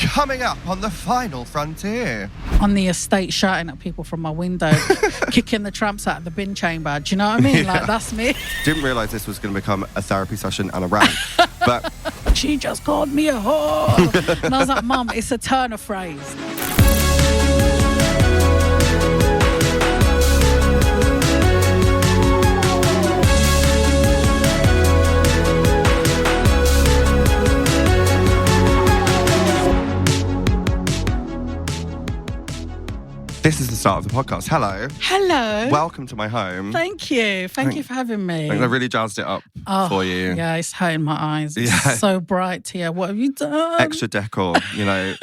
Coming up on the Final Frontier. On the estate, shouting at people from my window, kicking the tramps out of the bin chamber. Do you know what I mean? Yeah. Like, that's me. Didn't realise this was going to become a therapy session and a rant. But She just called me a whore. And I was like, Mum, it's a turn of phrase. this is the start of the podcast. Hello. Hello. Welcome to my home. Thank you. Thank you for having me. I really jazzed it up for you. Yeah, it's hurting my eyes. It's Yeah. so bright here. What have you done? Extra decor,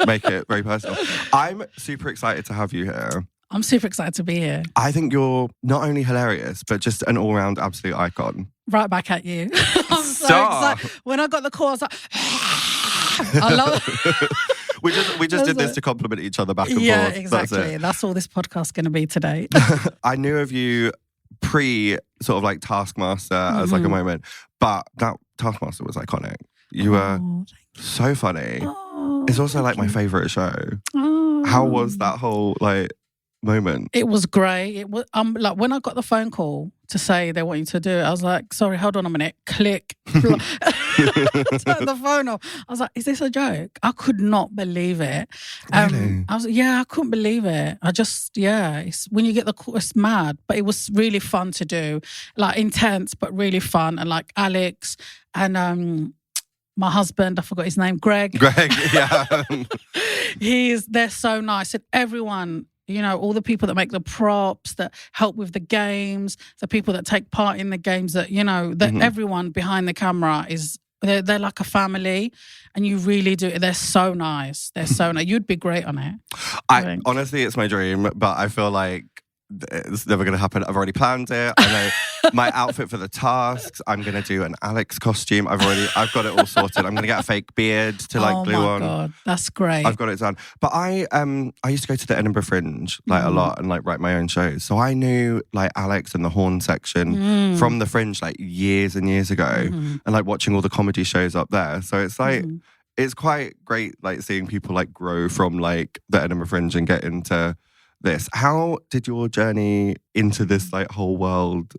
make it very personal. I'm super excited to have you here. I'm super excited to be here. I think you're not only hilarious, but just an all-round absolute icon. Right back at you. I'm so Stop. excited. When I got the call, I was like, I love it. We just did this to compliment each other back and Yeah, forth. exactly. That's all this podcast's going to be today. I knew of you pre sort of like Taskmaster as like a moment, but that Taskmaster was iconic. You were so funny. It's also like my favourite show. How was that whole like moment? It was great. It was like when I got the phone call to say they want you to do it, I was like, sorry, hold on a minute. Click. Turn the phone off. I was like, is this a joke? I could not believe it. Really? I couldn't believe it. It's when you get the call, it's mad. But it was really fun to do. Like intense, but really fun. And like Alex and my husband, I forgot his name, Greg, Yeah. they're so nice. And everyone, all the people that make the props, that help with the games, the people that take part in the games, that, everyone behind the camera they're like a family, and you really do. They're so nice. They're so nice. You'd be great on it. Honestly, it's my dream, but I feel like it's never going to happen. I've already planned it. I know my outfit for the tasks. I'm going to do an Alex costume. I've got it all sorted. I'm going to get a fake beard to glue on. Oh my God, that's great. I've got it done. But I used to go to the Edinburgh Fringe like a lot and like write my own shows. So I knew like Alex and the horn section from the Fringe like years and years ago, and like watching all the comedy shows up there. So it's like it's quite great like seeing people like grow from like the Edinburgh Fringe and get into this. How did your journey into this like whole world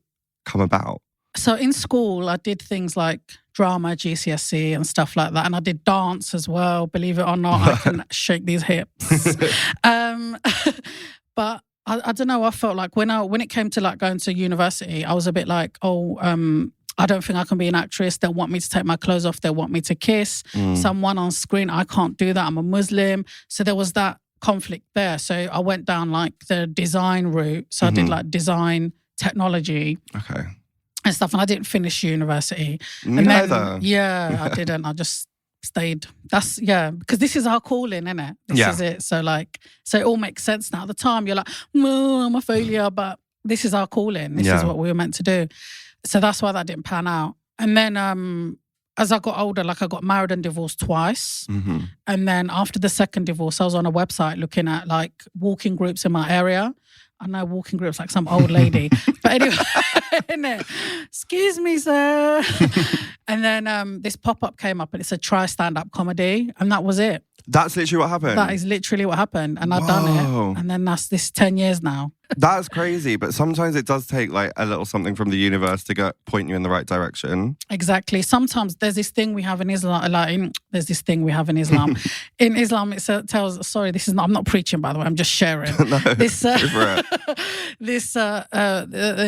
come about? So in school, I did things like drama, GCSE and stuff like that. And I did dance as well. Believe it or not, I can shake these hips. But I don't know, I felt like when it came to like going to university, I was a bit like, I don't think I can be an actress. They'll want me to take my clothes off. They'll want me to kiss someone on screen. I can't do that. I'm a Muslim. So there was that conflict there. So I went down like the design route. So I did like design, technology. Okay. And stuff. And I didn't finish university. Neither. I didn't. I just stayed. Because this is our calling, isn't it? This is it. So it all makes sense now. At the time, you're like, I'm a failure, but this is our calling. This is what we were meant to do. So that's why that didn't pan out. And then as I got older, like I got married and divorced twice. And then after the second divorce, I was on a website looking at like walking groups in my area. I know walking groups like some old lady. But anyway, innit? Excuse me, sir. And then this pop-up came up and it said try stand-up comedy. And that was it. That's literally what happened? That is literally what happened. And I've done it. And then this 10 years now. That's crazy. But sometimes it does take like a little something from the universe to point you in the right direction. Exactly. Sometimes there's this thing we have in Islam. In Islam, it tells, sorry, I'm not preaching, by the way. I'm just sharing. No,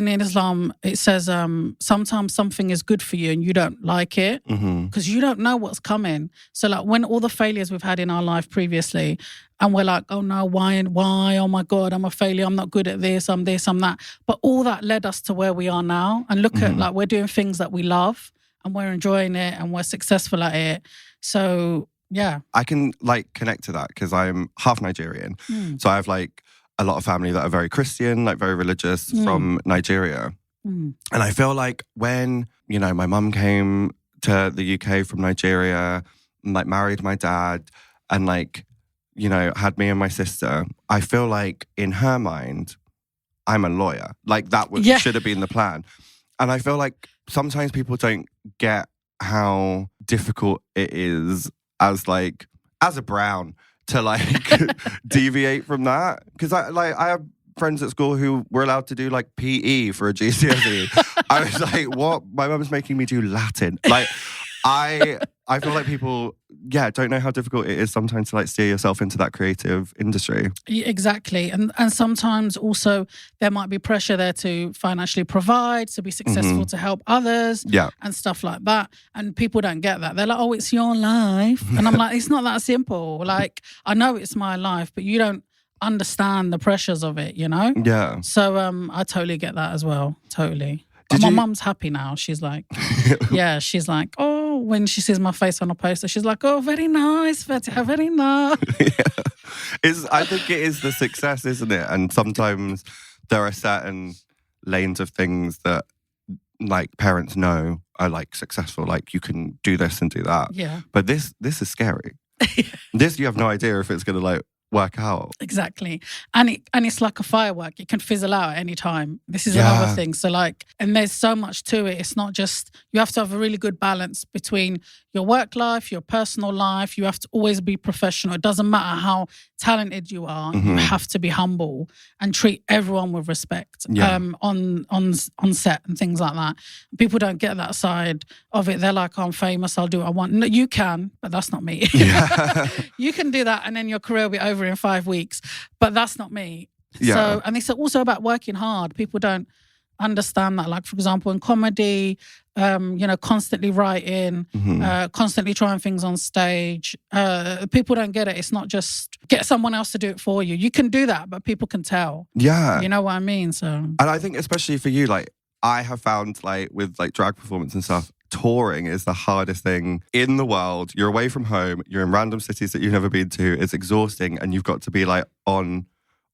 in Islam, it says sometimes something is good for you and you don't like it because you don't know what's coming. So like when all the failures we've had in our life previously, and we're like, oh no, why? Oh my God, I'm a failure. I'm not good at this, I'm that. But all that led us to where we are now. And look at like we're doing things that we love and we're enjoying it and we're successful at it. So yeah. I can like connect to that because I'm half Nigerian. So I have like a lot of family that are very Christian, like very religious from Nigeria. And I feel like when, my mum came to the UK from Nigeria and like married my dad and like, had me and my sister, I feel like in her mind, I'm a lawyer. Like that should have been the plan. And I feel like sometimes people don't get how difficult it is as as a brown to like deviate from that. Because I have friends at school who were allowed to do like PE for a GCSE. I was like, what? My mum's making me do Latin. Like, I feel like people, don't know how difficult it is sometimes to like steer yourself into that creative industry. Exactly. And sometimes also there might be pressure there to financially provide, to be successful, to help others and stuff like that. And people don't get that. They're like, oh, it's your life. And I'm like, it's not that simple. Like, I know it's my life, but you don't understand the pressures of it, you know? Yeah. So I totally get that as well. Totally. My mum's happy now. She's like, she's like, oh, when she sees my face on a poster, she's like, oh, very nice, Fatiha, very nice. I think it is the success, isn't it? And sometimes there are certain lanes of things that like parents know are like successful. Like you can do this and do that. Yeah. But this is scary. This, you have no idea if it's going to like work out. Exactly. And it's like a firework. It can fizzle out at any time. This is another thing. So like, and there's so much to it. It's not just, you have to have a really good balance between your work life, your personal life. You have to always be professional. It doesn't matter how talented you are. You have to be humble and treat everyone with respect on set and things like that. People don't get that side of it. They're like, I'm famous, I'll do what I want. No, you can, but that's not me. You can do that and then your career will be over in 5 weeks, but that's not me. So, and it's also about working hard. People don't understand that. Like, for example, in comedy, constantly writing, constantly trying things on stage. People don't get it. It's not just get someone else to do it for you. You can do that, but people can tell. Yeah. You know what I mean? So, and I think especially for you, like, I have found like with like drag performance and stuff, touring is the hardest thing in the world. You're away from home. You're in random cities that you've never been to. It's exhausting and you've got to be like on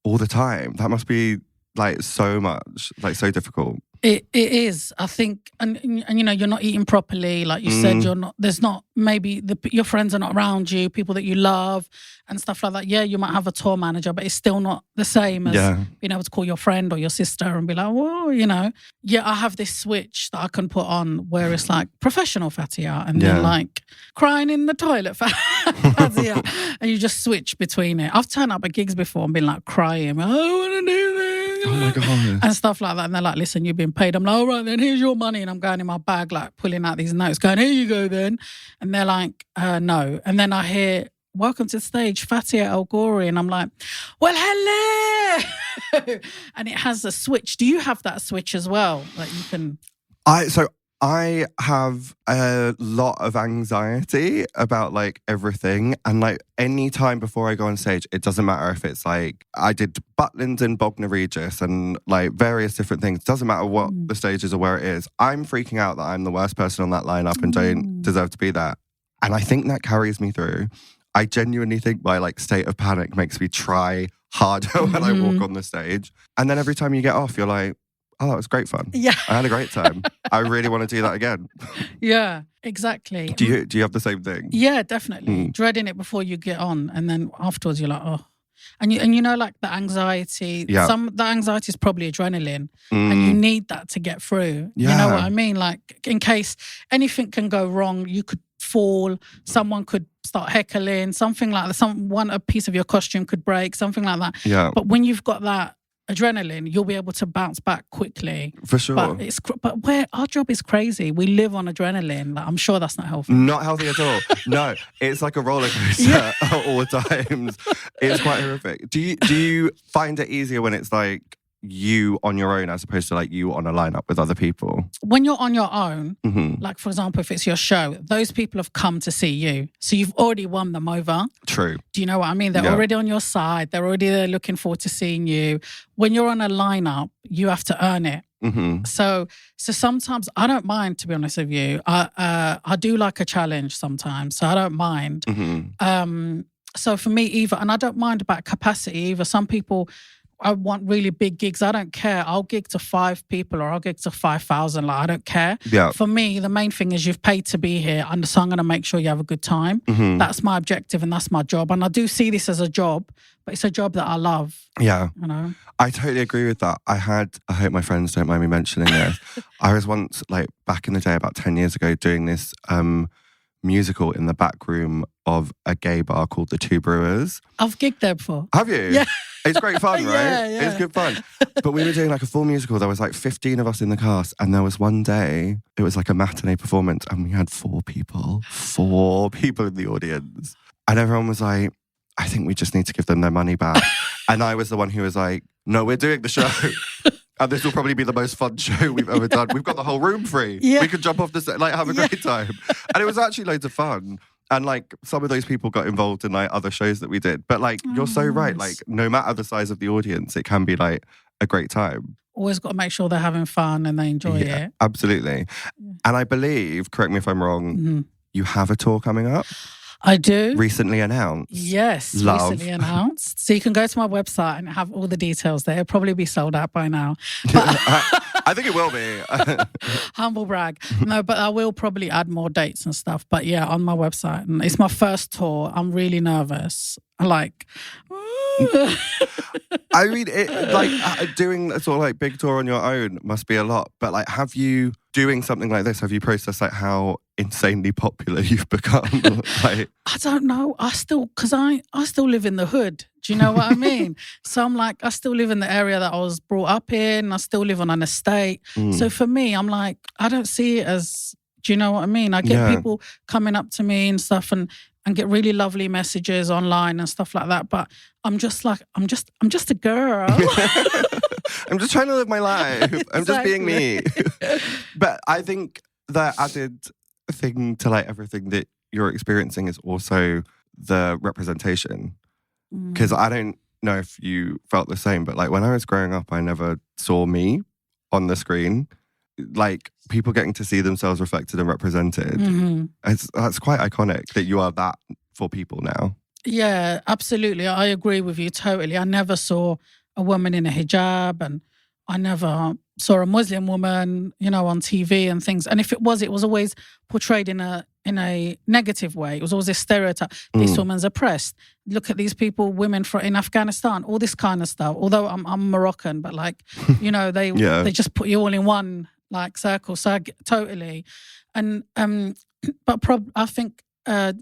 all the time. That must be like so much, like so difficult. It is, I think, and you know, you're not eating properly, like you said. You're not. There's not maybe your friends are not around you, people that you love, and stuff like that. Yeah, you might have a tour manager, but it's still not the same as being able to call your friend or your sister and be like, "Whoa," you know. Yeah, I have this switch that I can put on where it's like professional Fatiha and then like crying in the toilet Fatiha, and you just switch between it. I've turned up at gigs before and been like crying. I want to do this. Oh my God. And stuff like that. And they're like, listen, you've been paid. I'm like, all right, then here's your money. And I'm going in my bag, like pulling out these notes, going, here you go then. And they're like, no. And then I hear, welcome to the stage, Fatiha El-Ghorri. And I'm like, well, hello. And it has a switch. Do you have that switch as well? Like you can... I have a lot of anxiety about like everything, and like any time before I go on stage, it doesn't matter if it's like I did Butlins in Bognor Regis and like various different things. It doesn't matter what the stage is or where it is. I'm freaking out that I'm the worst person on that lineup and don't deserve to be there. And I think that carries me through. I genuinely think my like state of panic makes me try harder when I walk on the stage. And then every time you get off, you're like, oh, that was great fun. Yeah. I had a great time. I really want to do that again. Yeah, exactly. Do you have the same thing? Yeah, definitely. Dreading it before you get on, and then afterwards you're like, oh. And you know, like the anxiety, the anxiety is probably adrenaline, and you need that to get through. Yeah. You know what I mean? Like in case anything can go wrong, you could fall, someone could start heckling, something like that. A piece of your costume could break, something like that. Yeah. But when you've got that adrenaline, you'll be able to bounce back quickly. For sure. But where our job is crazy. We live on adrenaline. Like, I'm sure that's not healthy. Not healthy at all. No, it's like a roller coaster at all times. It's quite horrific. Do you find it easier when it's like you on your own as opposed to like you on a lineup with other people? When you're on your own, like for example, if it's your show, those people have come to see you. So you've already won them over. True. Do you know what I mean? They're already on your side. They're already there looking forward to seeing you. When you're on a lineup, you have to earn it. So sometimes I don't mind, to be honest with you. I do like a challenge sometimes, so I don't mind. So for me either, and I don't mind about capacity either. Some people, I want really big gigs. I don't care. I'll gig to 5 people or I'll gig to 5,000. Like, I don't care. Yeah. For me, the main thing is you've paid to be here, and so I'm going to make sure you have a good time. That's my objective and that's my job. And I do see this as a job, but it's a job that I love. Yeah. You know? I totally agree with that. I hope my friends don't mind me mentioning this. I was once, like back in the day, about 10 years ago, doing this musical in the back room of a gay bar called the Two Brewers. I've gigged there before. Have you? Yeah. It's great fun, right? Yeah. It's good fun. But we were doing like a full musical. There was like 15 of us in the cast. And there was one day, it was like a matinee performance. And we had 4 people in the audience. And everyone was like, I think we just need to give them their money back. And I was the one who was like, no, we're doing the show. And this will probably be the most fun show we've ever done. We've got the whole room free. Yeah. We could jump off the set, like have a great time. And it was actually loads of fun. And like some of those people got involved in like other shows that we did. But like, you're so right. Like no matter the size of the audience, it can be like a great time. Always got to make sure they're having fun and they enjoy it. Absolutely. And I believe, correct me if I'm wrong, you have a tour coming up. I do. Recently announced. Yes, recently announced. So you can go to my website and have all the details there. It'll probably be sold out by now. But I think it will be. Humble brag. No, but I will probably add more dates and stuff. But yeah, on my website. And it's my first tour. I'm really nervous. Like... I mean, doing a sort of like big tour on your own must be a lot. But like, doing something like this, have you processed like how insanely popular you've become? Like, I don't know. I still live in the hood. Do you know what I mean? So I'm like, I still live in the area that I was brought up in. I still live on an estate. So for me, I'm like, I don't see it as, do you know what I mean? I get people coming up to me and stuff and get really lovely messages online and stuff like that. But I'm just like, I'm just a girl. I'm just trying to live my life. I'm just being me. But I think the added thing to like everything that you're experiencing is also the representation. Because I don't know if you felt the same, but like when I was growing up, I never saw me on the screen. Like people getting to see themselves reflected and represented. That's quite iconic that you are that for people now. Yeah, absolutely. I agree with you totally. I never saw a woman in a hijab and I never saw a Muslim woman, on TV and things. And if it was always portrayed in a negative way. It was always a stereotype. This woman's oppressed. Look at these people, women in Afghanistan, all this kind of stuff. Although I'm Moroccan, but like, they just put you all in one like circle. So totally. And I think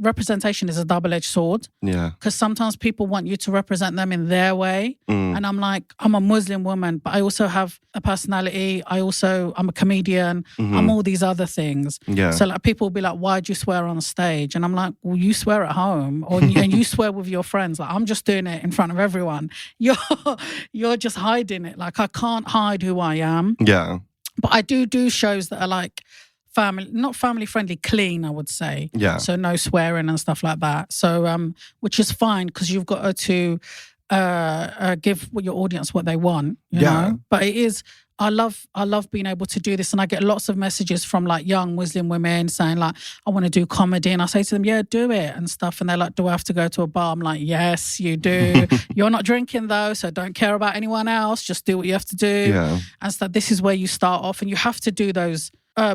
representation is a double-edged sword. Yeah. Because sometimes people want you to represent them in their way. And I'm like, I'm a Muslim woman, but I also have a personality. I'm a comedian. I'm all these other things. Yeah. So like people will be like, why'd you swear on stage? And I'm like, well, you swear at home and you swear with your friends. Like, I'm just doing it in front of everyone. You're just hiding it. Like, I can't hide who I am. Yeah. But I do shows that are like, not family friendly, clean, I would say. Yeah. So no swearing and stuff like that. So, which is fine because you've got to give your audience what they want, you know? But it is, I love being able to do this. And I get lots of messages from like young Muslim women saying like, I want to do comedy. And I say to them, yeah, do it and stuff. And they're like, do I have to go to a bar? I'm like, yes, you do. You're not drinking though, so don't care about anyone else. Just do what you have to do. Yeah. And so this is where you start off and you have to do those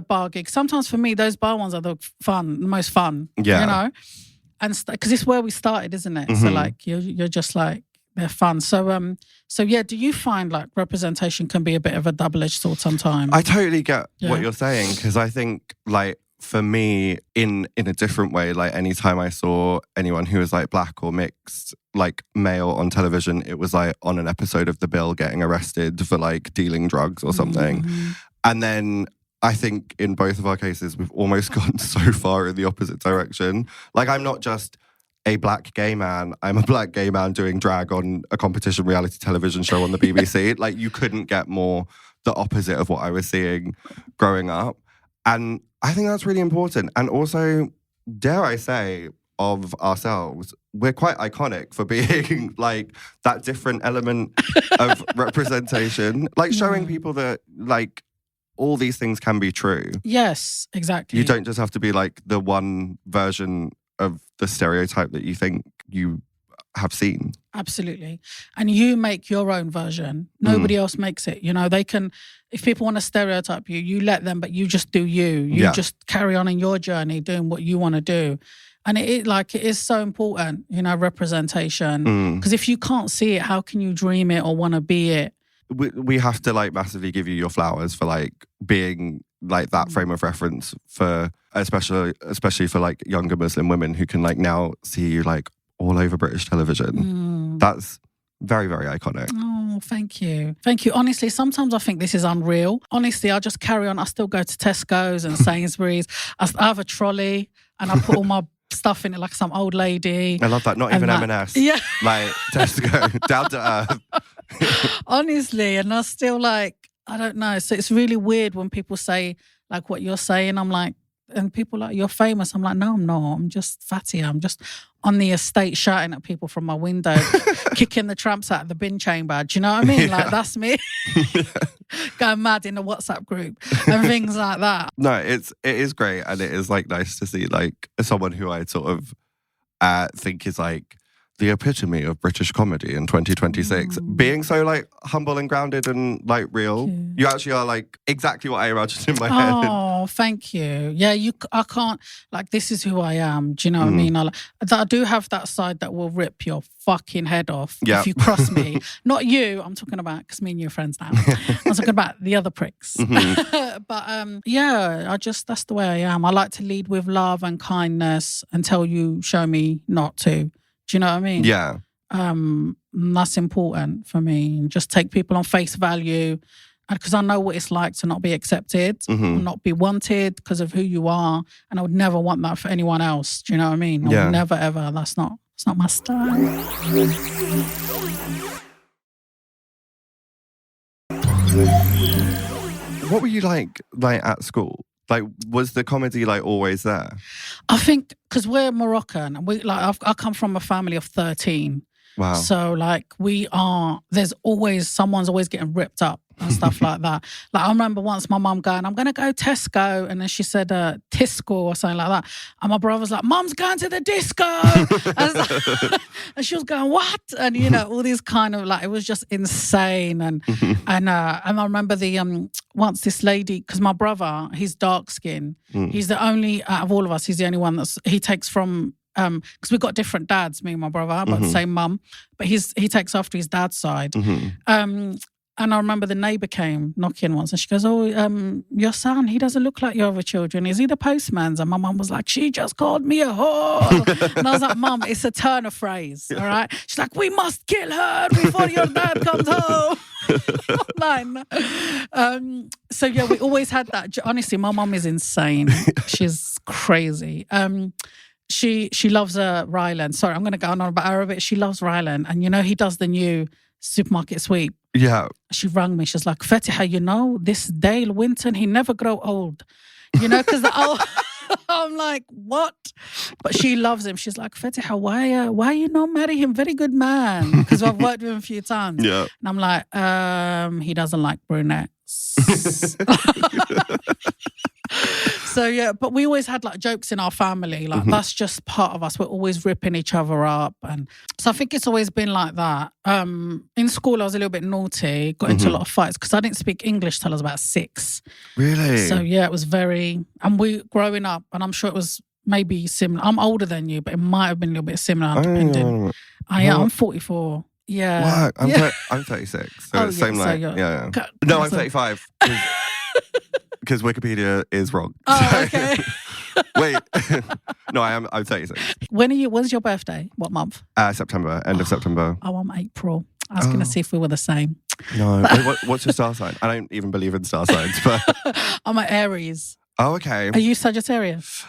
bar gigs. Sometimes for me, those bar ones are the most fun, and because it's where we started, isn't it? So like, you're just like, they're fun. So yeah, do you find like representation can be a bit of a double-edged sword sometimes? I totally get what you're saying, because I think like for me in a different way, like anytime I saw anyone who was like black or mixed, like male on television, it was like on an episode of The Bill getting arrested for like dealing drugs or something. And then I think in both of our cases, we've almost gone so far in the opposite direction. Like, I'm not just a black gay man. I'm a black gay man doing drag on a competition reality television show on the BBC. Like, you couldn't get more the opposite of what I was seeing growing up. And I think that's really important. And also, dare I say, of ourselves, we're quite iconic for being like that different element of representation. Like, showing people that, like, all these things can be true. Yes, exactly. You don't just have to be like the one version of the stereotype that you think you have seen. Absolutely. And you make your own version. Nobody else makes it. They can, if people want to stereotype you, you let them, but you just do you. You just carry on in your journey doing what you want to do. And it is so important, representation. Because if you can't see it, how can you dream it or want to be it? we have to like massively give you your flowers for like being like that frame of reference for especially for like younger Muslim women who can like now see you like all over British television. That's very, very iconic. Oh, thank you. Thank you. Honestly, sometimes I think this is unreal. Honestly, I just carry on. I still go to Tesco's and Sainsbury's. I have a trolley and I put all my stuff in it like some old lady. I love that. Not even M&S. Yeah. Like Tesco, down to earth. Honestly, and I still like, I don't know. So it's really weird when people say like what you're saying. I'm like, and people are like, you're famous. I'm like, no, I'm not. I'm just Fatiha. I'm just on the estate shouting at people from my window, kicking the tramps out of the bin chamber. Do you know what I mean? Like, that's me. Going mad in a WhatsApp group and things like that. No, it is great. And it is like nice to see like someone who I sort of think is like the epitome of British comedy in 2026. Being so like humble and grounded and like real. You actually are like exactly what I imagined in my head. Oh, thank you. Yeah, I can't, like, this is who I am. Do you know what I mean? I do have that side that will rip your fucking head off if you cross me. Not you, I'm talking about, because me and you are friends now. I'm talking about the other pricks. But yeah, that's the way I am. I like to lead with love and kindness until you show me not to. Do you know what I mean? Yeah. That's important for me. And just take people on face value. Because I know what it's like to not be accepted, not be wanted because of who you are. And I would never want that for anyone else. Do you know what I mean? I would never, ever. It's not my style. What were you like at school? Like, was the comedy like always there? I think because we're Moroccan, and I come from a family of 13. Wow. So like someone's always getting ripped up and stuff like that. Like I remember once my mum going, I'm going to go Tesco. And then she said Tisco or something like that. And my brother was like, Mum's going to the disco. And she was going, what? And you know, all these kind of like, it was just insane. And I remember once this lady, because my brother, he's dark skinned. He's the only, out of all of us, he's the only one he takes from, because we've got different dads, me and my brother, but the same mum. But he takes after his dad's side. And I remember the neighbour came knocking once and she goes, oh, your son, he doesn't look like your other children. Is he the postman's? And my mum was like, she just called me a whore. And I was like, Mum, it's a turn of phrase, all right? She's like, we must kill her before your dad comes home. So yeah, we always had that. Honestly, my mum is insane. She's crazy. She loves Ryland. Sorry, I'm going to go on about her a bit. She loves Ryland. And you know, he does the new supermarket sweep. Yeah. She rang me. She's like, Fatiha, you know, this Dale Winton, he never grow old. You know, because I'm like, what? But she loves him. She's like, Fatiha, why you not marry him? Very good man. Because I've worked with him a few times. Yeah. And I'm like, he doesn't like brunettes. So yeah, but we always had like jokes in our family. Like that's just part of us. We're always ripping each other up. And so I think it's always been like that. In school, I was a little bit naughty, got into a lot of fights because I didn't speak English till I was about 6. Really? So yeah, it was and we growing up, and I'm sure it was maybe similar. I'm older than you, but it might have been a little bit similar depending. I'm 44. Yeah. Wow. I'm 36. So it's same like, yeah. No, I'm 35. Because Wikipedia is wrong. Oh, okay. Wait. No, I'm 36. When's your birthday? What month? September, end of September. Oh, I'm April. I was going to see if we were the same. No. Wait, what's your star sign? I don't even believe in star signs, but I'm an Aries. Oh, okay. Are you Sagittarius?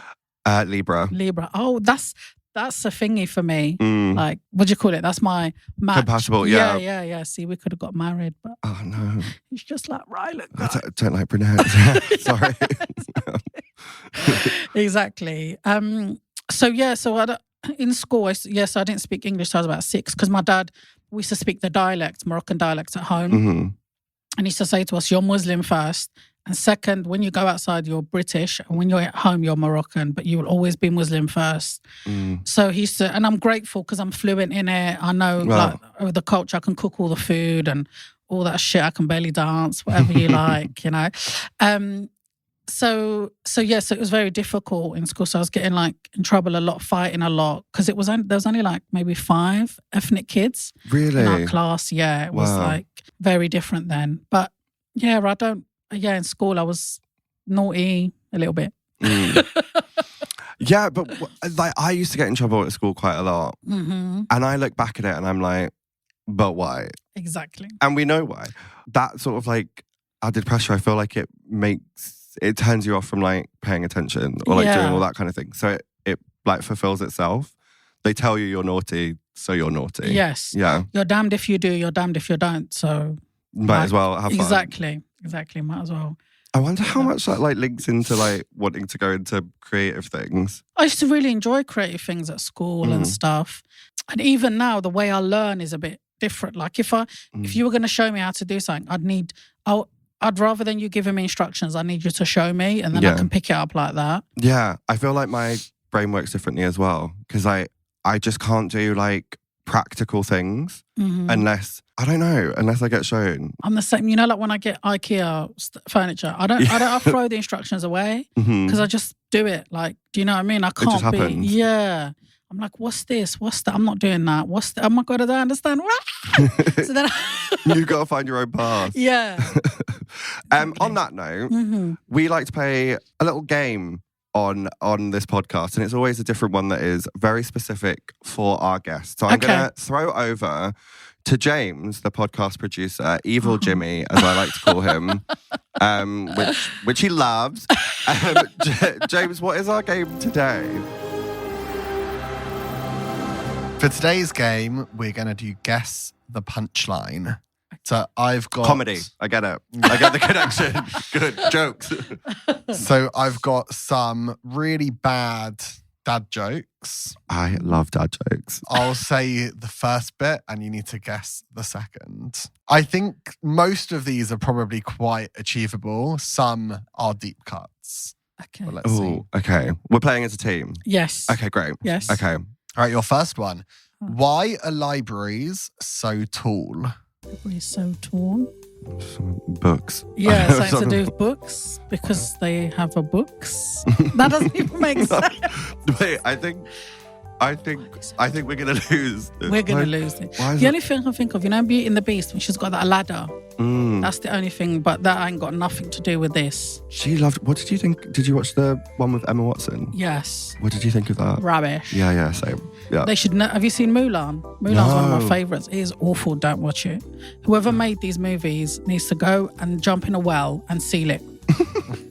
Libra. Oh, that's a thingy for me. Like, what do you call it? That's my match. Compatible, yeah. Yeah. See, we could have got married, but oh no, it's just like Ryland. I don't like brunettes. Sorry. Exactly. So in school, I didn't speak English till I was about 6 because my dad, we used to speak the Moroccan dialects at home, and he used to say to us, "You're Muslim first. And second, when you go outside, you're British. And when you're at home, you're Moroccan. But you will always be Muslim first." So he used to, and I'm grateful because I'm fluent in it. I know like the culture. I can cook all the food and all that shit. I can belly dance, whatever you like, you know. So it was very difficult in school. So I was getting like in trouble a lot, fighting a lot. Because there was only like maybe 5 ethnic kids really in our class. Yeah, it was like... very different then. But yeah, in school I was naughty a little bit. Yeah, but like I used to get in trouble at school quite a lot. And I look back at it and I'm like, but why? Exactly. And we know why. That sort of like added pressure, I feel like it turns you off from like paying attention or like doing all that kind of thing. So it like fulfills itself. They tell you you're naughty, so you're naughty. Yes. Yeah. You're damned if you do, you're damned if you don't. So might as well have fun. Exactly. Might as well. I wonder how much that like links into like wanting to go into creative things. I used to really enjoy creative things at school and stuff. And even now, the way I learn is a bit different. Like if you were going to show me how to do something, I'd rather than you giving me instructions, I need you to show me and then I can pick it up like that. Yeah, I feel like my brain works differently as well because I just can't do like practical things unless I get shown. I'm the same. You know, like when I get IKEA furniture, I throw the instructions away because I just do it. Like, do you know what I mean? I can't it just happens. Yeah. I'm like, what's this? What's that? I'm not doing that. Oh my God, I don't understand. So then you got to find your own path. Yeah. Exactly. On that note, we like to play a little game on this podcast, and it's always a different one that is very specific for our guests. So I'm going to throw over to James, the podcast producer, Evil Jimmy, as I like to call him, which he loves. James, what is our game today? For today's game, we're going to do Guess the Punchline. So I've got... Comedy. I get it. I get the connection. Good. Jokes. So I've got some really bad dad jokes. I love dad jokes. I'll say the first bit and you need to guess the second. I think most of these are probably quite achievable. Some are deep cuts. Okay. Well, let's see. Okay. We're playing as a team? Yes. Okay, great. Yes. Okay. All right, your first one. Why are libraries so tall? Libraries so tall? Some books. Yeah, something to do with books because they have a books. That doesn't even make sense. Wait, I think we're gonna lose. We're gonna lose it. The only thing I think of, Beauty and the Beast when she's got that ladder. That's the only thing, but that ain't got nothing to do with this. She loved. What did you think? Did you watch the one with Emma Watson? Yes. What did you think of that? Rubbish. Yeah, same. Yeah. They should. Have you seen Mulan? Mulan's one of my favourites. It is awful. Don't watch it. Whoever made these movies needs to go and jump in a well and seal it.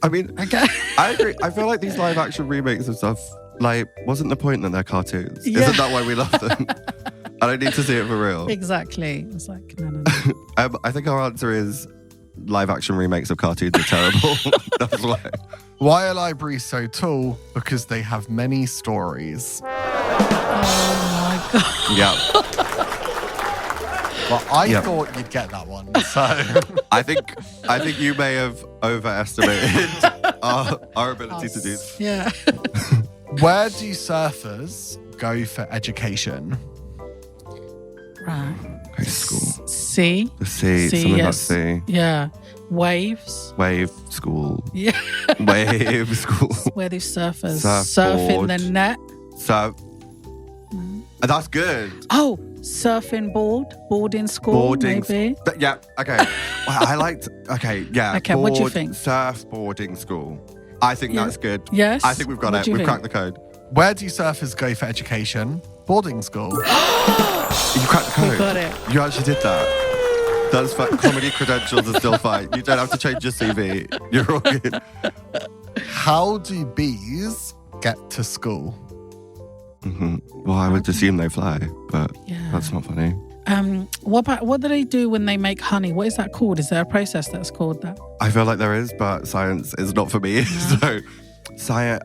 I mean, okay. I agree. I feel like these live action remakes of stuff, like, wasn't the point that they're cartoons? Yeah. Isn't that why we love them? I don't need to see it for real. Exactly. It's like, no. I think our answer is live action remakes of cartoons are terrible. That's why. Why are libraries so tall? Because they have many stories. Oh my God. Yeah. Well, I thought you'd get that one. So I think you may have overestimated our ability to do this. Yeah. Where do surfers go for education? Right. Okay, school. Sea. The sea. Something about sea. Yeah. Waves. Wave school. Yeah. Wave school. Where do surfers Surfboard. surf in the net? Surf. That's good. Oh, surfing boarding school, maybe. Yeah, okay. Well, I liked, okay, yeah. Okay, what do you think? Surfboarding school. I think that's good. Yes. I think we've got it. We've cracked the code. Where do surfers go for education? Boarding school. You cracked the code. We got it. You actually did that. That's fine. Comedy credentials are still fine. You don't have to change your CV. You're all good. How do bees get to school? Well, I would assume they fly, but that's not funny. What do they do when they make honey? What is that called? Is there a process that's called that? I feel like there is, but science is not for me. So, science.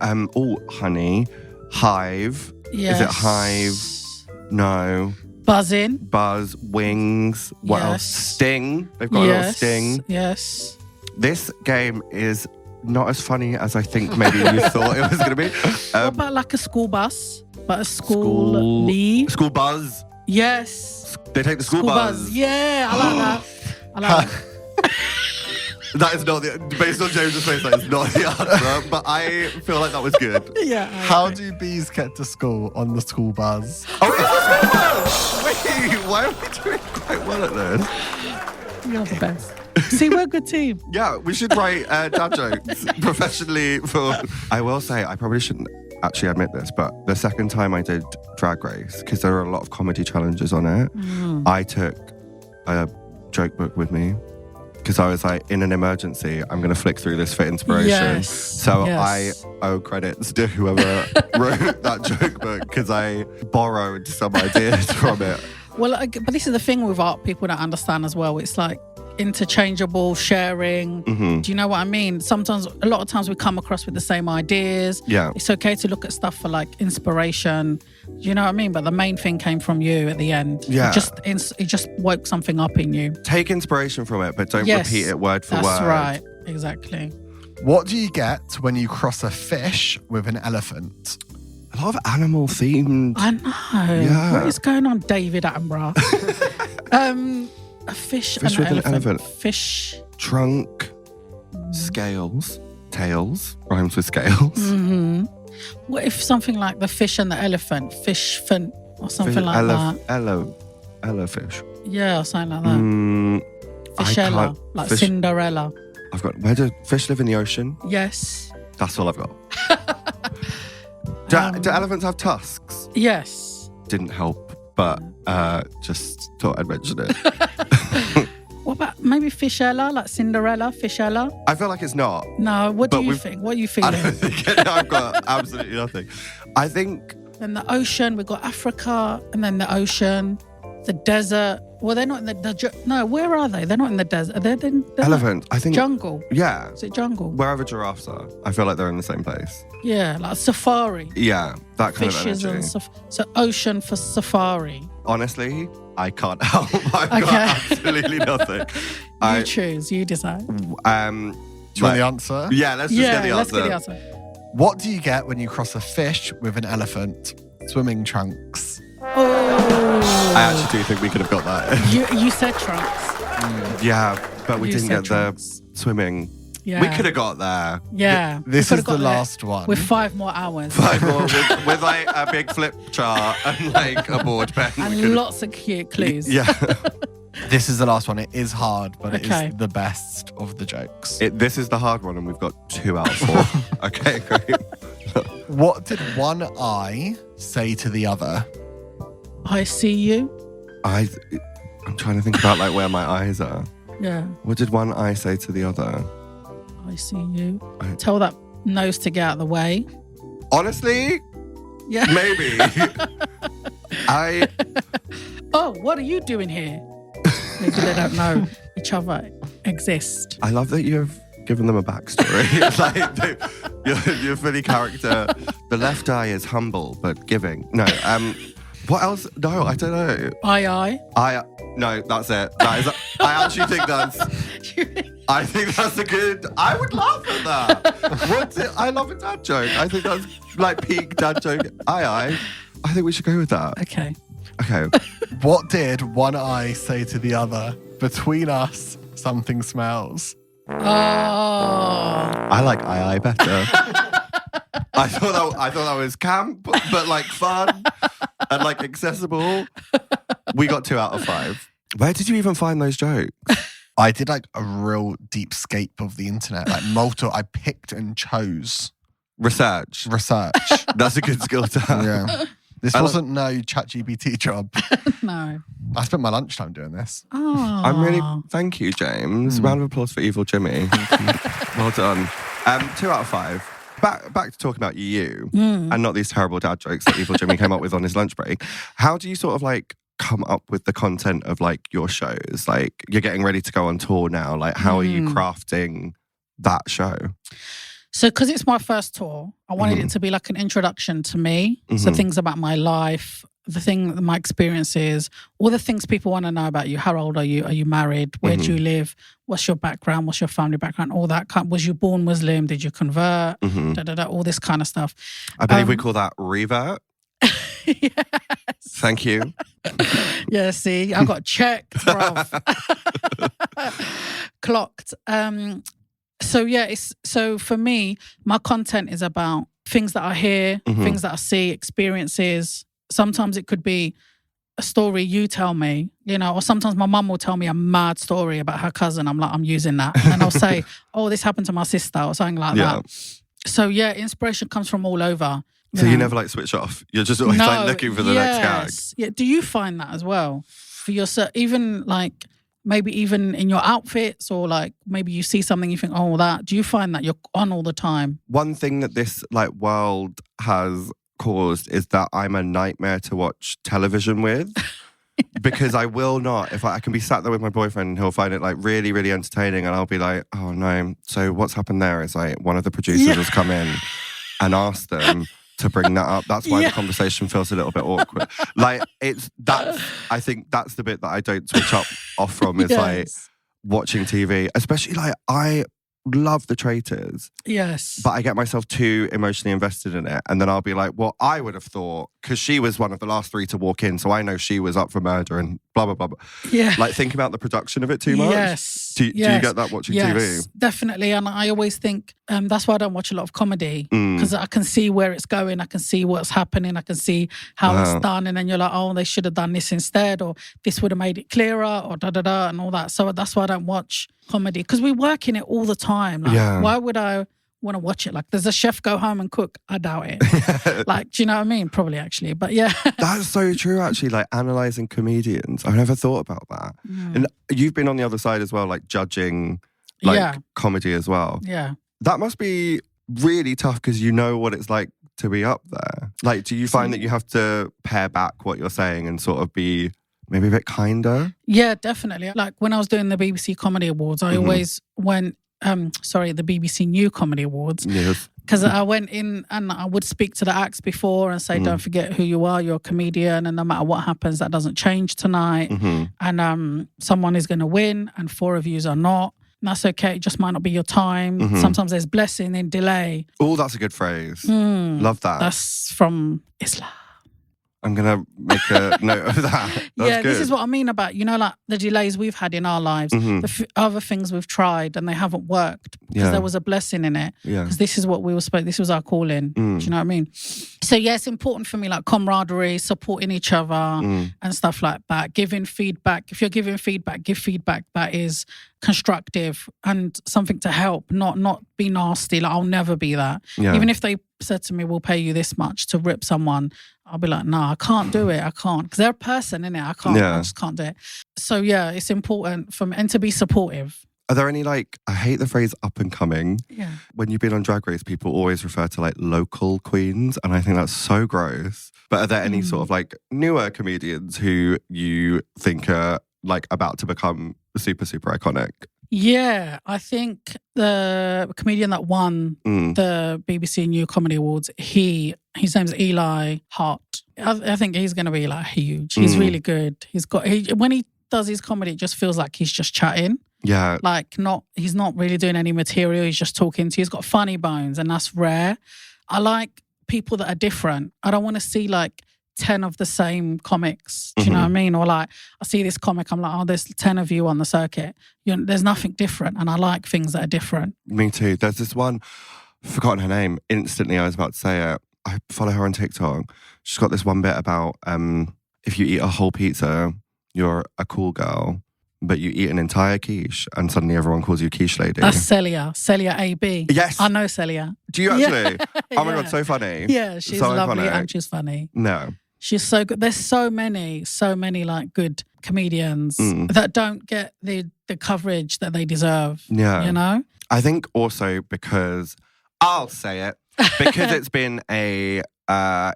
Honey, hive. Yes. Is it hive? No. Buzzing. Buzz, wings. What else? Sting. They've got a little sting. Yes. This game is not as funny as I think maybe you thought it was going to be. What about like a school bus? But a school leave? School buzz. Yes. They take the school buzz. Yeah, I like that. I like that. That is not based on James's face, that is not the answer, but I feel like that was good. Yeah. How do bees get to school on the school bus? Oh, it's the school bus! Wait, why are we doing quite well at this? You're the best. See, we're a good team. Yeah, we should write dad jokes professionally for... I will say, I probably shouldn't actually admit this, but the second time I did Drag Race, because there were a lot of comedy challenges on it, I took a joke book with me. Because I was like, in an emergency, I'm going to flick through this for inspiration. Yes. So I owe credits to whoever wrote that joke book because I borrowed some ideas from it. Well, but this is the thing with art people don't understand as well. It's like interchangeable, sharing. Do you know what I mean? Sometimes, a lot of times we come across with the same ideas. Yeah. It's okay to look at stuff for like inspiration. Do you know what I mean? But the main thing came from you at the end. Yeah. It just woke something up in you. Take inspiration from it, but don't repeat it word for word. That's right. Exactly. What do you get when you cross a fish with an elephant? A lot of animal themed. I know. Yeah. What is going on, David Attenborough? A fish and with an an elephant. Fish. Trunk. Scales. Tails. Rhymes with scales. What if something like the fish and the elephant? Fish-fin or something like that. Elefish. Yeah, or something like that. Fishella. Like fish, Cinderella. I've got... Where do fish live in the ocean? Yes. That's all I've got. Do elephants have tusks? Yes. Didn't help, but just thought I'd mention it. What about maybe Fishella, like Cinderella, Fishella? I feel like it's not. No, what do you think? What are you feeling? I don't think I've got absolutely nothing. I think... Then the ocean, we've got Africa, and then the ocean, the desert. Well, they're not in the no, where are they? They're not in the desert. They're elephant, I think... Jungle. Yeah. Is it jungle? Wherever giraffes are. I feel like they're in the same place. Yeah, like safari. Yeah, that kind Fishes of energy. So ocean for safari. Honestly, I can't help. I've got absolutely nothing. You choose. You decide. Do you want the answer? Yeah, let's just get the answer. Let's get the answer. What do you get when you cross a fish with an elephant? Swimming trunks. Oh. I actually do think we could have got that. You said trunks. Yeah, but we didn't get trunks. the swimming. Yeah. We could have got there. Yeah. This is the last one. With 5 more hours. 5 more with like a big flip chart and like a board pen. And lots of cute clues. Yeah. This is the last one. It is hard, but it Okay. is the best of the jokes. This is the hard one, and we've got 2 out of 4. Okay, great. What did one eye say to the other? I see you. I'm trying to think about like where my eyes are. Yeah. What did one eye say to the other? I see you. Tell that nose to get out of the way. Honestly, Yeah. maybe. Oh, what are you doing here? Maybe they don't know each other exist. I love that you've given them a backstory. Like you're fully character. The left eye is humble but giving. No. What else? No, I don't know. No, that's it. I actually think that's. I think that's a good. I would laugh at that. I love a dad joke. I think that's like peak dad joke. I think we should go with that. Okay. What did one eye say to the other? Between us, something smells. Oh. I like I better. I thought that was camp, but like fun and like accessible. We got 2 out of 5. Where did you even find those jokes? I did like a real deep scape of the internet. Like I picked and chose. Research. That's a good skill to have. Yeah. This wasn't no ChatGPT job. No. I spent my lunchtime doing this. Oh. Thank you, James. Round of applause for Evil Jimmy. Well done. 2 out of 5. Back to talking about you and not these terrible dad jokes that Evil Jimmy came up with on his lunch break. How do you sort of like come up with the content of like your shows? Like you're getting ready to go on tour now. Like how are you crafting that show? So because it's my first tour, I wanted it to be like an introduction to me. So things about my life, my experiences, all the things people want to know about you. How old are you? Are you married? Where do you live? What's your background? What's your family background? All that. Was you born Muslim? Did you convert? All this kind of stuff. I believe we call that revert. Yes. Thank you. Yeah, see, I got checked, bruv. Clocked. So for me, my content is about things that I hear, things that I see, experiences. Sometimes it could be a story you tell me, or sometimes my mum will tell me a mad story about her cousin. I'm like, I'm using that. And I'll say, oh, this happened to my sister or something like that. So yeah, inspiration comes from all over. So you never like switch off? You're just always like looking for the next gag? Yeah. Do you find that as well? For yourself, even like maybe even in your outfits, or like maybe you see something you think, oh, that. Do you find that you're on all the time? One thing that this like world has caused is that I'm a nightmare to watch television with. Because I will not, if I can be sat there with my boyfriend and he'll find it like really, really entertaining, and I'll be like, oh no. So what's happened there is like one of the producers has come in and asked them to bring that up. That's why the conversation feels a little bit awkward. Like I think that's the bit that I don't switch off from is like watching TV, especially like I love The Traitors. Yes. But I get myself too emotionally invested in it. And then I'll be like, well, I would have thought, because she was one of the last 3 to walk in, so I know she was up for murder and blah, blah, blah, blah. Yeah. Like, think about the production of it too much. Yes. Do you get that watching TV? Yes, definitely. And I always think, that's why I don't watch a lot of comedy. Because I can see where it's going. I can see what's happening. I can see how it's done. And then you're like, oh, they should have done this instead. Or this would have made it clearer. Or da-da-da and all that. So that's why I don't watch comedy. Because we work in it all the time. Like, why would I want to watch it? Like, does a chef go home and cook? I doubt it. Like, do you know what I mean? Probably, actually. But yeah. That's so true, actually. Like, analysing comedians. I've never thought about that. And you've been on the other side as well, like, judging like comedy as well. Yeah. That must be really tough because you know what it's like to be up there. Like, do you find that you have to pare back what you're saying and sort of be maybe a bit kinder? Yeah, definitely. Like, when I was doing the BBC Comedy Awards, I always went... the BBC New Comedy Awards. Yes. Because I went in and I would speak to the acts before and say, don't forget who you are, you're a comedian, and no matter what happens, that doesn't change tonight. And someone is going to win and 4 of yous are not. And that's okay, it just might not be your time. Sometimes there's blessing in delay. Oh, that's a good phrase. Love that. That's from Islam. I'm going to make a note of that. That's good. This is what I mean about, like the delays we've had in our lives, the other things we've tried and they haven't worked because there was a blessing in it. Because this is what we were supposed, this was our calling. Do you know what I mean? So it's important for me, like camaraderie, supporting each other and stuff like that. Giving feedback. If you're giving feedback, give feedback that is constructive and something to help, not be nasty. Like, I'll never be that. Even if they said to me, we'll pay you this much to rip someone, I'll be like, no, I can't do it. I can't. Because they're a person, innit? I can't. I just can't do it. So it's important for me and to be supportive. Are there any, like, I hate the phrase up and coming. Yeah. When you've been on Drag Race, people always refer to like local queens. And I think that's so gross. But are there any sort of like newer comedians who you think are like about to become super, super iconic? Yeah, I think the comedian that won the BBC New Comedy Awards, his name's Eli Hart. I think he's going to be like huge. He's really good. When he does his comedy, it just feels like he's just chatting. Yeah. Like he's not really doing any material. He's just talking to you. He's got funny bones and that's rare. I like people that are different. I don't want to see like 10 of the same comics. Do you know what I mean? Or like, I see this comic, I'm like, oh, there's 10 of you on the circuit. There's nothing different. And I like things that are different. Me too. There's this one, forgotten her name. Instantly, I was about to say it. I follow her on TikTok. She's got this one bit about if you eat a whole pizza, you're a cool girl. But you eat an entire quiche and suddenly everyone calls you quiche lady. That's Celia. Celia AB. Yes. I know Celia. Do you actually? Oh my God, so funny. Yeah, she's so lovely and she's funny. No. She's so good. There's so many like good comedians that don't get the coverage that they deserve. Yeah. You know? I think also because, I'll say it, because it's been a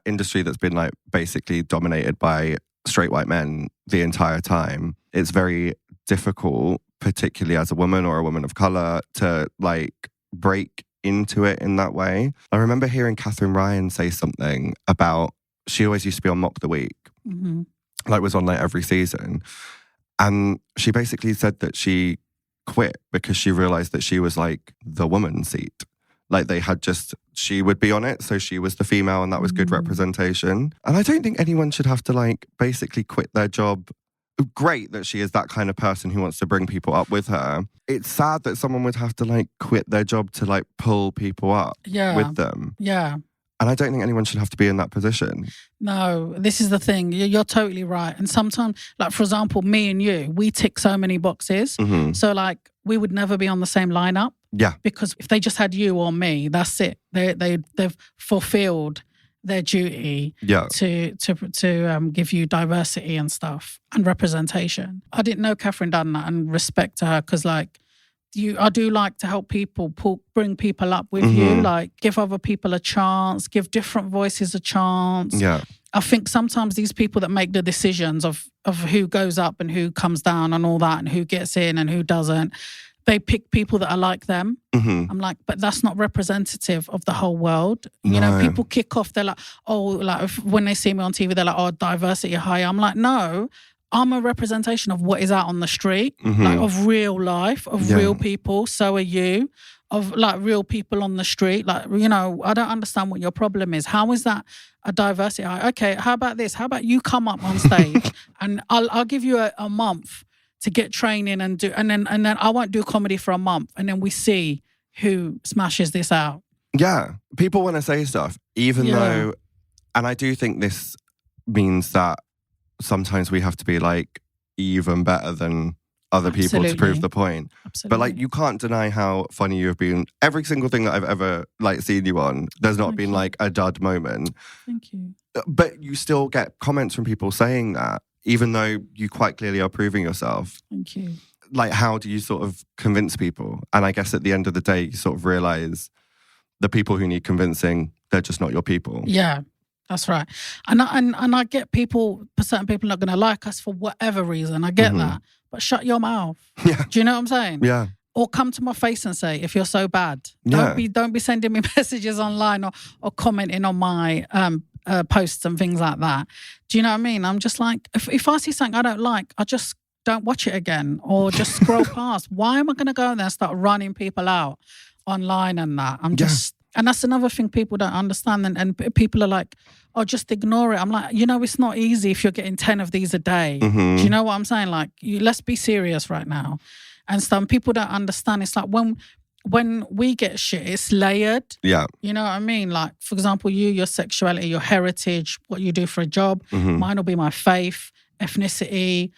industry that's been like basically dominated by straight white men the entire time, it's very difficult, particularly as a woman or a woman of colour, to like break into it in that way. I remember hearing Catherine Ryan say something about, she always used to be on Mock the Week, like was on like every season. And she basically said that she quit because she realised that she was like the woman seat. Like they had she would be on it, so she was the female and that was good representation. And I don't think anyone should have to like basically quit their job. Great that she is that kind of person who wants to bring people up with her. It's sad that someone would have to like quit their job to like pull people up with them. Yeah. And I don't think anyone should have to be in that position. No, this is the thing. You're totally right. And sometimes, like, for example, me and you, we tick so many boxes. So, like, we would never be on the same lineup. Yeah. Because if they just had you or me, that's it. They've fulfilled their duty to give you diversity and stuff and representation. I didn't know Catherine done that, and respect to her, because, like, I do like to help people, bring people up with you, like give other people a chance, give different voices a chance. Yeah. I think sometimes these people that make the decisions of who goes up and who comes down and all that and who gets in and who doesn't, they pick people that are like them. I'm like, but that's not representative of the whole world. You know, people kick off, they're like, oh, like when they see me on TV, they're like, oh, diversity high. I'm like, no. I'm a representation of what is out on the street, like of real life, of real people. So are you, of like real people on the street. Like, you know, I don't understand what your problem is. How is that a diversity? Okay, how about this? How about you come up on stage and I'll give you a month to get training and then I won't do comedy for a month, and then we see who smashes this out. Yeah, people want to say stuff, even though, and I do think this means that sometimes we have to be like even better than other people to prove the point. Absolutely. But like, you can't deny how funny you have been. Every single thing that I've ever like seen you on, there's not been like a dud moment. Thank you. But you still get comments from people saying that, even though you quite clearly are proving yourself. Thank you. Like, how do you sort of convince people? And I guess at the end of the day, you sort of realize the people who need convincing, they're just not your people. Yeah. That's right. And I get certain people not going to like us for whatever reason. I get that. But shut your mouth. Yeah. Do you know what I'm saying? Yeah. Or come to my face and say, if you're so bad. Yeah. Don't be sending me messages online or commenting on my posts and things like that. Do you know what I mean? I'm just like, if I see something I don't like, I just don't watch it again or just scroll past. Why am I going to go in there and start running people out online and that? And that's another thing people don't understand. And people are like, oh, just ignore it. I'm like, you know, it's not easy if you're getting 10 of these a day. Do you know what I'm saying? Like, let's be serious right now. And some people don't understand. It's like when we get shit, it's layered. Yeah. You know what I mean? Like, for example, your sexuality, your heritage, what you do for a job. Mine will be my faith, ethnicity,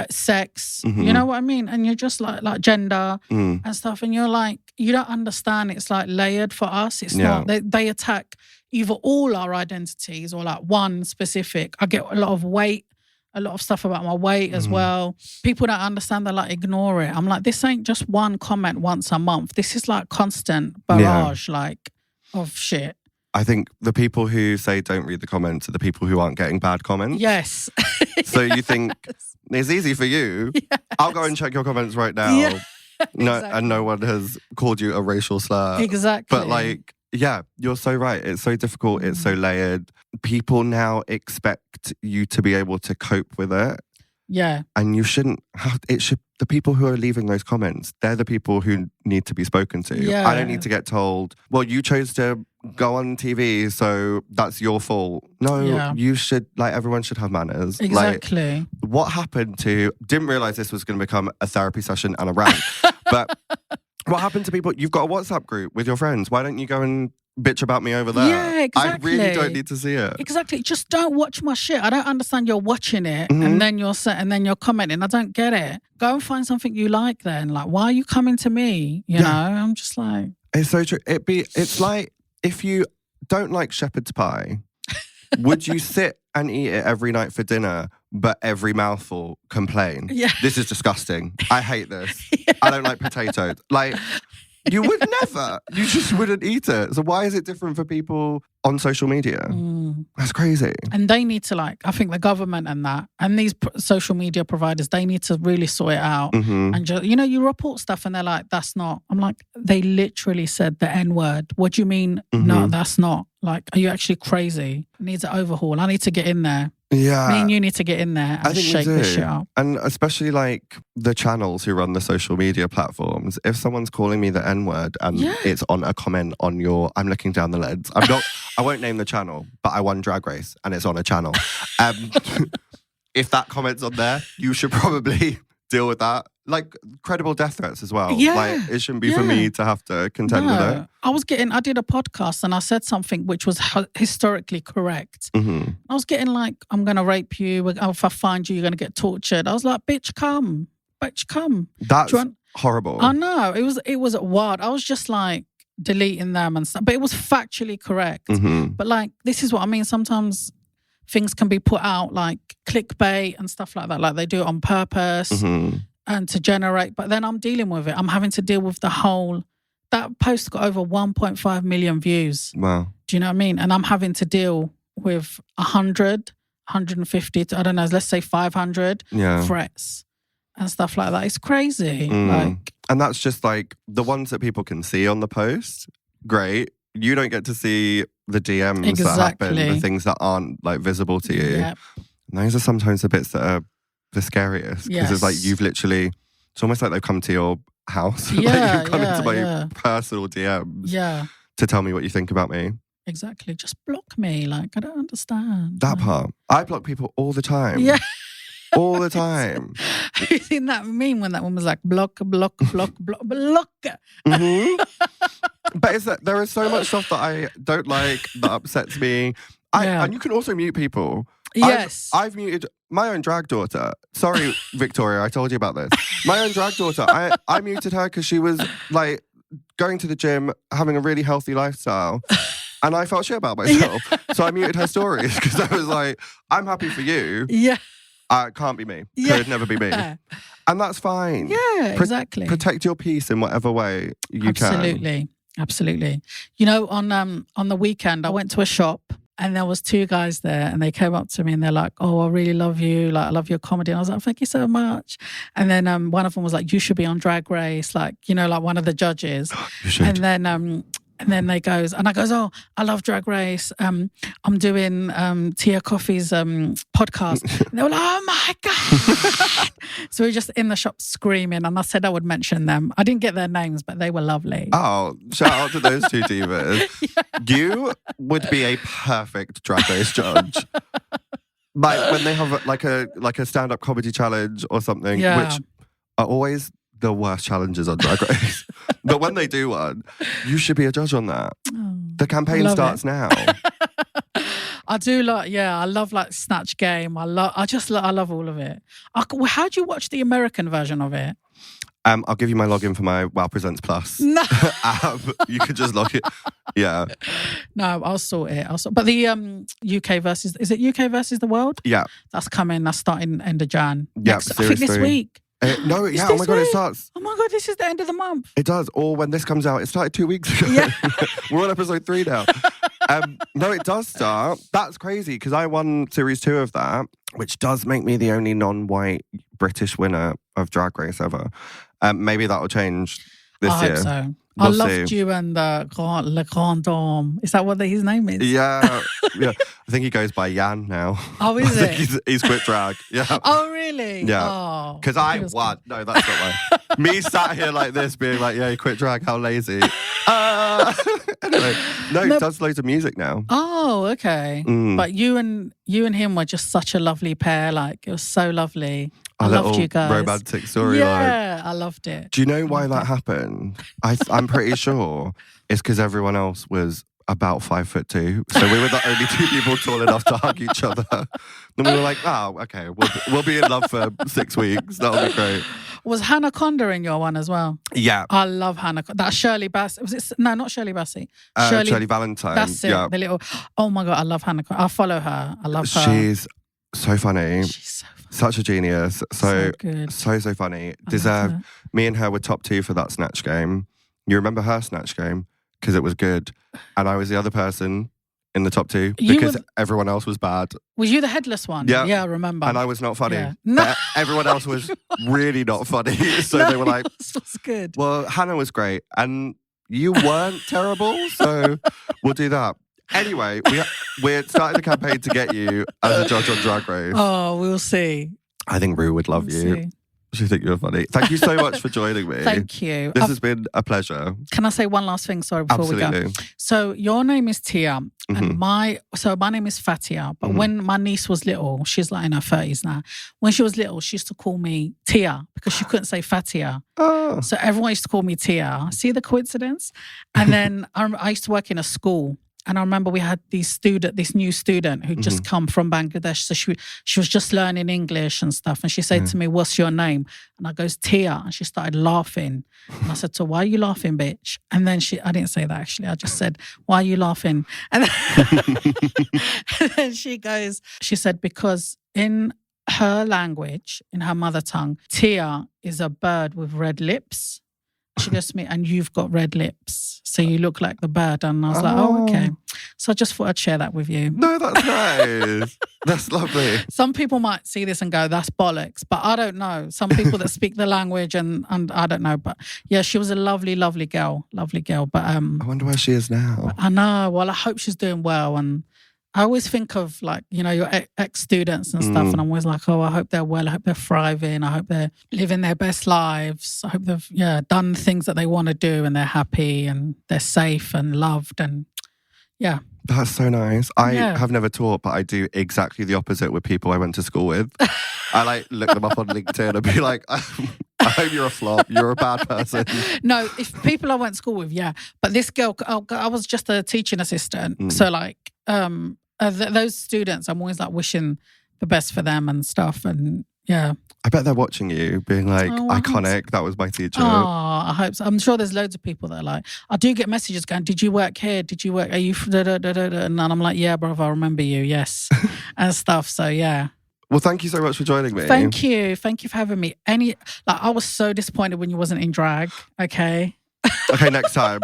sex, you know what I mean? And you're just like gender and stuff, and you're like, you don't understand. It's like layered for us. It's not, they attack either all our identities or like one specific. I get a lot of weight, a lot of stuff about my weight as well. People don't understand, they like ignore it. I'm like, this ain't just one comment once a month. This is like constant barrage like of shit. I think the people who say don't read the comments are the people who aren't getting bad comments. Yes. So you think it's easy for you. Yes. I'll go and check your comments right now. Yeah, exactly. And no one has called you a racial slur. Exactly. But like, yeah, you're so right. It's so difficult. It's so layered. People now expect you to be able to cope with it. Yeah. And you shouldn't have, the people who are leaving those comments, they're the people who need to be spoken to. Yeah. I don't need to get told, well, you chose to go on TV, so that's your fault. No, you should, like, everyone should have manners. Exactly. Like, what happened to, didn't realize this was going to become a therapy session and a rant, but what happened to people, you've got a WhatsApp group with your friends, why don't you go and bitch about me over there? Yeah, exactly. I really don't need to see it. Exactly. Just don't watch my shit. I don't understand you're watching it and then you're commenting. I don't get it. Go and find something you like then. Like, why are you coming to me? You know, I'm just like... It's so true. It's like, if you don't like shepherd's pie, would you sit and eat it every night for dinner, but every mouthful complain? Yeah. This is disgusting. I hate this. I don't like potatoes. Like... You would never. You just wouldn't eat it. So why is it different for people on social media? That's crazy. And they need to, like, I think the government and these social media providers, they need to really sort it out. And just, you know, you report stuff and they're like, that's not. I'm like, they literally said the N-word. What do you mean? No, that's not. Like, are you actually crazy? It needs an overhaul. I need to get in there. Yeah. Me and you need to get in there and shake this shit up. And especially like the channels who run the social media platforms, if someone's calling me the N-word and it's on a comment on I'm looking down the leads. I won't name the channel, but I won Drag Race and it's on a channel. If that comment's on there, you should probably deal with that like credible death threats as well. Yeah, like it shouldn't be for me to have to contend with it. I did a podcast and I said something which was historically correct. Mm-hmm. I was getting like, I'm going to rape you. If I find you, you're going to get tortured. I was like, bitch, come. That's horrible. I know. It was wild. I was just like deleting them and stuff, but it was factually correct. Mm-hmm. But like, this is what I mean. Sometimes things can be put out like clickbait and stuff like that. Like they do it on purpose and to generate. But then I'm dealing with it. I'm having to deal with that post got over 1.5 million views. Wow. Do you know what I mean? And I'm having to deal with 100, 150, I don't know, let's say 500 threats and stuff like that. It's crazy. And that's just like the ones that people can see on the post. Great. You don't get to see the DMs that happen, the things that aren't like visible to you. Yep. And those are sometimes the bits that are the scariest because it's like you've literally, it's almost like they've come to your house. Like you've gone into my personal DMs to tell me what you think about me. Exactly. Just block me. Like, I don't understand. That part. I block people all the time. Yeah. All the time. Have you seen that meme when that woman was like, block? Mm-hmm. But it's that there is so much stuff that I don't like, that upsets me. And you can also mute people. Yes. I've muted my own drag daughter. Sorry, Victoria, I told you about this. My own drag daughter, I muted her because she was like going to the gym, having a really healthy lifestyle. And I felt shit about myself. So I muted her stories because I was like, I'm happy for you. Yeah. It can't be me. Could never be me. And that's fine. Yeah, exactly. Protect your peace in whatever way you can. Absolutely. You know, on the weekend, I went to a shop and there was two guys there and they came up to me and they're like, oh, I really love you. Like, I love your comedy. And I was like, thank you so much. And then one of them was like, you should be on Drag Race. Like, you know, like one of the judges. You should. And then they goes, and I goes, oh, I love Drag Race. I'm doing Tia Kofi's podcast. And they were like, oh my God. So we were just in the shop screaming. And I said I would mention them. I didn't get their names, but they were lovely. Oh, shout out to those two divas. You would be a perfect Drag Race judge. Like when they have like a stand-up comedy challenge or something, which are always the worst challenges on Drag Race. But when they do one, you should be a judge on that. Oh, the campaign starts now. I do like, I love like Snatch Game. I love all of it. How do you watch the American version of it? I'll give you my login for my Wow Presents Plus app. You could just log it. Yeah. No, I'll sort it. But the UK versus, is it UK versus the world? Yeah. That's coming. That's starting end of Jan. Yeah, I think this week. No, yeah, oh my God, it starts. Oh my God, this is the end of the month. It does. Or when this comes out, it started 2 weeks ago. Yeah. We're on episode 3 now. No, it does start. That's crazy because I won series 2 of that, which does make me the only non-white British winner of Drag Race ever. Maybe that'll change this year. I hope so. We'll I loved see. you and Le Grand Dame. Is that what his name is? Yeah. I think he goes by Jan now. Oh, is it? He's quit drag. Yeah. Oh, really? Yeah. Because I won. No, that's not right. Me sat here like this being like, yeah, he quit drag. How lazy. Anyway, he does loads of music now. Oh, okay. But you and him were just such a lovely pair. Like, it was so lovely. I loved you guys. Romantic storyline. Yeah, I loved it. Do you know why that happened? I'm pretty sure it's because everyone else was about 5'2". So we were the only 2 people tall enough to hug each other. And we were like, oh, okay, we'll be in love for 6 weeks. That'll be great. Was Hannah Conda in your one as well? Yeah. I love Hannah. That's Shirley Bassey. Was it? No, not Shirley Bassey. Shirley Valentine. That's it. Yeah. The little. Oh my God, I love Hannah Conda. I follow her. I love her. She's so funny. She's so funny. Such a genius. So good. So funny. Deserved. Me and her were top 2 for that Snatch Game. You remember her Snatch Game? Because it was good. And I was the other person in the top 2 because everyone else was bad. Was you the headless one? Yeah. Yeah, I remember. And I was not funny. Yeah. No. Everyone else was really not funny. So they were like, this was good. Well, Hannah was great. And you weren't terrible. So we'll do that. Anyway, we're starting the campaign to get you as a judge on Drag Race. Oh, we'll see. I think Rue would love you. See. She think you're funny. Thank you so much for joining me. Thank you. This has been a pleasure. Can I say one last thing? Sorry, before we go. So your name is Tia, and my name is Fatiha. But when my niece was little, she's like in her 30s now. When she was little, she used to call me Tia because she couldn't say Fatiha. Oh. So everyone used to call me Tia. See the coincidence? And then I used to work in a school. And I remember we had this new student who'd just come from Bangladesh. So she was just learning English and stuff. And she said to me, "What's your name?" And I goes, "Tia." And she started laughing. And I said to her, "Why are you laughing, bitch?" And then I didn't say that actually. I just said, "Why are you laughing?" And then she said, because in her language, in her mother tongue, Tia is a bird with red lips. She goes to me, "And you've got red lips, so you look like the bird." And I was like, "Oh, okay." So I just thought I'd share that with you. No, that's nice. That's lovely. Some people might see this and go, "That's bollocks," but I don't know. Some people that speak the language and I don't know. But yeah, she was a lovely, lovely girl. But I wonder where she is now. I know. Well, I hope she's doing well. And I always think of like, you know, your ex-students and stuff. And I'm always like, oh, I hope they're well. I hope they're thriving. I hope they're living their best lives. I hope they've, done things that they want to do and they're happy and they're safe and loved. And yeah. That's so nice. I have never taught, but I do exactly the opposite with people I went to school with. I like look them up on LinkedIn and be like, I hope you're a flop. You're a bad person. No, if people I went to school with, yeah. But this girl, I was just a teaching assistant. So like, those students, I'm always like wishing the best for them and stuff. And yeah. I bet they're watching you being like, iconic. That was my teacher. Oh, I hope so. I'm sure there's loads of people that are like, I do get messages going, "Did you work here? Did you work? Are you And I'm like, "Yeah, brother, I remember you. Yes." and stuff. So yeah. Well, thank you so much for joining me. Thank you for having me. I was so disappointed when you wasn't in drag. Okay. Okay, next time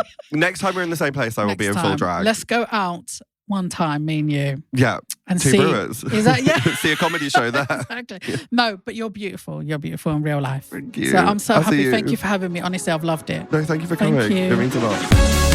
we're in the same place, I will be in full drag. Let's go out one time, me and you. Yeah. And Two brewers. Is that, yeah? See a comedy show there. Exactly. No, but you're beautiful. You're beautiful in real life. Thank you. So I'm so happy. Thank you for having me. Honestly, I've loved it. No, thank you for coming. Thank you. It means a lot.